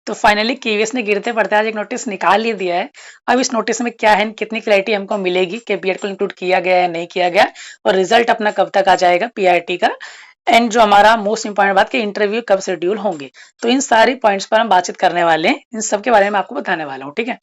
तो finally KVS ने गिरते पड़ते आज एक नोटिस निकाल ही दिया है। अब इस नोटिस में क्या है, कितनी क्लैरिटी हमको मिलेगी कि बीएड को इंक्लूड किया गया है नहीं किया गया, और रिजल्ट अपना कब तक आ जाएगा पीआरटी का, एंड जो हमारा मोस्ट इंपॉर्टेंट बात कि इंटरव्यू कब शेड्यूल होंगे। तो इन सारी पॉइंट्स पर हम बातचीत करने वाले हैं, इन सब के बारे में आपको बताने वाला हूँ, ठीक है।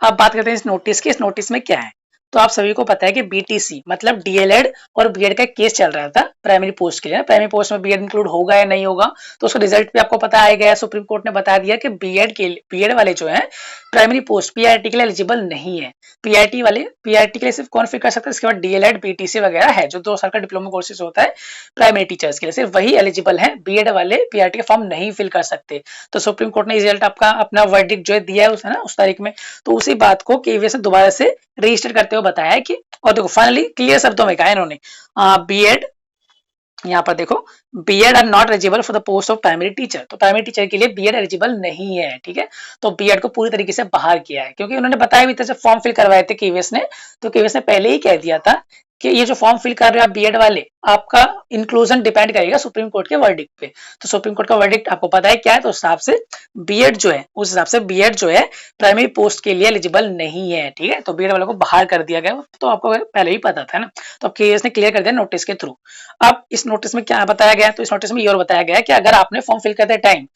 अब बात करते हैं इस नोटिस की। इस नोटिस में क्या है, तो आप सभी को पता है कि बीटीसी मतलब डीएलएड और बीएड का केस चल रहा था प्राइमरी पोस्ट के लिए। प्राइमरी पोस्ट में बीएड इंक्लूड होगा या नहीं होगा, तो उसका रिजल्ट भी आपको पता आएगा। सुप्रीम कोर्ट ने बता दिया कि बीएड वाले जो है प्राइमरी पोस्ट पीआरटी के लिए एलिजिबल नहीं है। पीआरटी के लिए सिर्फ कौन फिल कर सकता है, इसके बाद डीएलएड बीटीसी वगैरह है जो 2 साल का डिप्लोमा कोर्सेज होता है प्राइमरी टीचर्स के लिए, सिर्फ वही एलिजिबल है। बीएड वाले पीआरटी का फॉर्म नहीं फिल कर सकते। तो सुप्रीम कोर्ट ने रिजल्ट आपका अपना वर्डिक्ट जो है दिया है उस तारीख में। तो उसी बात को केवीएस ने दोबारा से रजिस्टर करते हुए बताया है कि, और देखो फाइनली क्लियर शब्दों में कहा इन्होंने, बीएड यहाँ पर देखो, BEd are not eligible for the post of primary teacher. तो प्राइमरी टीचर के लिए बीएड एलिजिबल नहीं है, ठीक है। तो बीएड को पूरी तरीके से बाहर किया है, क्योंकि उन्होंने बताया भी था जब फॉर्म फिल करवाए थे केवीएस ने, तो केवीएस ने पहले ही कह दिया था कि ये जो फॉर्म फिल कर रहे हो आप बीएड वाले, आपका इंक्लूजन डिपेंड करेगा सुप्रीम कोर्ट के वर्डिक्ट पे। तो सुप्रीम कोर्ट का वर्डिक्ट आपको पता है क्या है, तो उस हिसाब से बीएड जो है, उस हिसाब से बीएड जो है प्राइमरी पोस्ट के लिए एलिजिबल नहीं है, ठीक है। तो बीएड वालों को बाहर कर दिया गया, तो आपको पहले ही पता था ना। तो अब केवीएस ने क्लियर कर दिया नोटिस के थ्रू। अब इस नोटिस में क्या बताया गया, तो इस नोटिस में ये और बताया गया है कि अगर आपने फॉर्म फिल करते टाइम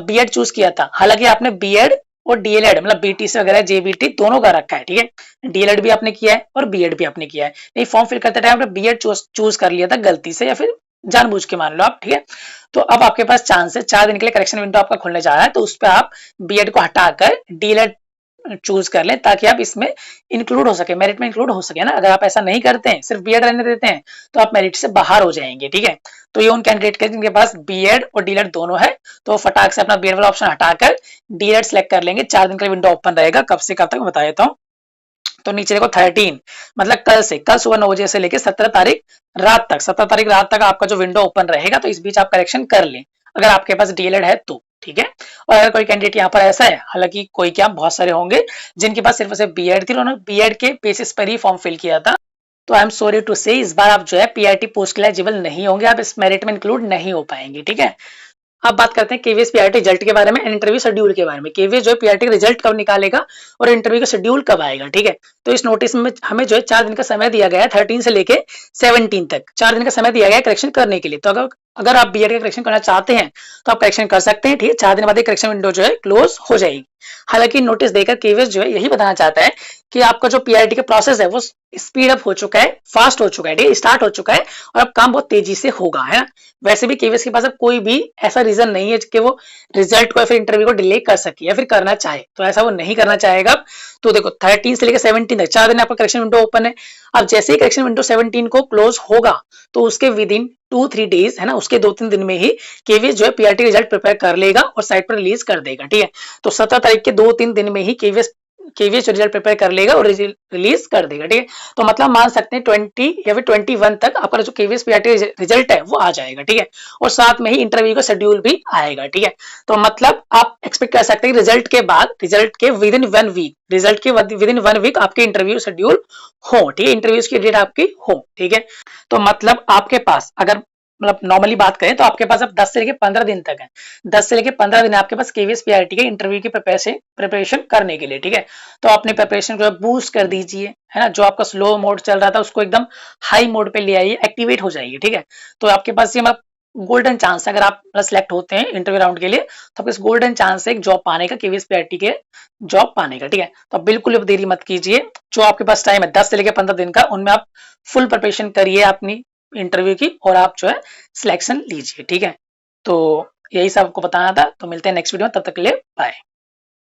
बीएड चूज किया था, हालांकि आपने बीएड और डीएलएड मतलब बीटीसी वगैरह जेबीटी दोनों का रखा है, ठीक है। डीएलएड भी आपने किया है और बीएड भी आपने किया है, नहीं फॉर्म फिल करते टाइम आपने बीएड चूज कर लिया था गलती से या फिर जानबूझ के मान लो आप, ठीक है। तो अब आपके पास चांस है 4 दिन के लिए करेक्शन विंडो आपका खुलने जा रहा है, तो उस पर आप बीएड को हटाकर डीएलएड चूज कर लें ताकि आप इसमें इंक्लूड हो सके, मेरिट में इंक्लूड हो सके ना। अगर आप ऐसा नहीं करते हैं, सिर्फ बीएड रहने देते हैं, तो आप मेरिट से बाहर हो जाएंगे, ठीक है। तो ये उन कैंडिडेट के जिनके पास बीएड और डीएलएड दोनों है, तो फटाक से अपना बीएड वाला ऑप्शन हटाकर डीएलएड सेलेक्ट कर लेंगे। 4 दिन का विंडो ओपन रहेगा, कब से कब तक बता देता हूँ। तो नीचे देखो 13 मतलब कल सुबह 9 बजे से लेकर 17 तारीख रात तक, 17 तारीख रात तक आपका जो विंडो ओपन रहेगा, तो इस बीच आप करेक्शन कर लें अगर आपके पास डीएलएड है तो, ठीक है। और अगर कोई कैंडिडेट यहाँ पर ऐसा है, हालांकि कोई क्या बहुत सारे होंगे जिनके पास सिर्फ बीएड थी, उन्होंने बीएड के बेसिस पर ही फॉर्म फिल किया था, तो आई एम सॉरी टू से इस बार आप जो है पीआरटी पोस्ट के लिए एलिजिबल नहीं होंगे, आप इस मेरिट में इंक्लूड नहीं हो पाएंगे, ठीक है। अब बात करते हैं केवीएस पीआरटी रिजल्ट के बारे में, इंटरव्यू शेड्यूल के बारे में। केवीएस जो है पीआरटी का रिजल्ट कब निकालेगा और इंटरव्यू का शेड्यूल कब आएगा, ठीक है। तो इस नोटिस में हमें जो है 4 दिन का समय दिया गया है, 13 से लेके 17 तक 4 दिन का समय दिया गया है करेक्शन करने के लिए। तो अगर आप बीएड का करेक्शन करना चाहते हैं तो आप करेक्शन कर सकते हैं, ठीक है। 4 दिन बाद करेक्शन विंडो जो है क्लोज हो जाएगी। हालांकि नोटिस देकर केवीएस जो है यही बताना चाहता है कि आपका जो पीआरटी का प्रोसेस है वो स्पीड अप हो चुका है, फास्ट हो चुका है, ठीक है, स्टार्ट हो चुका है, और अब काम बहुत तेजी से होगा, है ना। वैसे भी केवीएस के पास अब कोई भी ऐसा रीजन नहीं है कि वो रिजल्ट को या फिर इंटरव्यू को डिले कर सके या फिर करना चाहे, तो ऐसा वो नहीं करना चाहेगा। तो देखो 13 से लेकर 17 तक 4 दिन आपका करेक्शन विंडो ओपन है। अब जैसे ही करेक्शन विंडो 17 को क्लोज होगा, तो उसके विद इन 2-3 डेज, है ना, उसके 2-3 दिन में ही केवीएस जो है पीआरटी रिजल्ट प्रिपेयर कर लेगा और साइट पर रिलीज कर देगा, ठीक है। तो 17 तारीख के 2-3 दिन में ही केवीएस रिजल्ट प्रिपेयर कर लेगा और रिलीज कर देगा, ठीक है। तो मतलब मान सकते हैं 20 या फिर 21 तक आपका जो केवीएस पीआरटी रिजल्ट है वो आ जाएगा, ठीक है। और साथ में ही इंटरव्यू का शेड्यूल भी आएगा, ठीक है। तो मतलब आप एक्सपेक्ट कर सकते हैं रिजल्ट के बाद, रिजल्ट के विद इन 1 वीक, रिजल्ट के विद इन 1 वीक आपके इंटरव्यू शेड्यूल हो, ठीक है, इंटरव्यूज की डेट आपकी हो, ठीक है। तो मतलब आपके पास अगर मतलब नॉर्मली बात करें तो आपके पास अब 10 से लेकर 15 दिन तक है, 10 से लेकर 15 दिन आपके पास केवीएस पीआरटी के इंटरव्यू की प्रिपरेशन करने के लिए, ठीक है। तो अपने प्रिपरेशन को बूस्ट कर दीजिए, है ना। जो आपका स्लो मोड चल रहा था उसको एकदम हाई मोड पे ले आइए, एक्टिवेट हो जाइए, ठीक है। तो आपके पास ये गोल्डन चांस है, अगर आप सिलेक्ट होते हैं इंटरव्यू राउंड के लिए, तो आपके गोल्डन चांस है एक जॉब पाने का, केवीएस पीआरटी के जॉब पाने का, ठीक है। तो बिल्कुल अब देरी मत कीजिए, जो आपके पास टाइम है 10 से लेकर 15 दिन का, उनमें आप फुल प्रिपरेशन करिए अपनी इंटरव्यू की, और आप जो है सिलेक्शन लीजिए, ठीक है। तो यही सब आपको बताना था। तो मिलते हैं नेक्स्ट वीडियो में, तब तक के लिए बाय।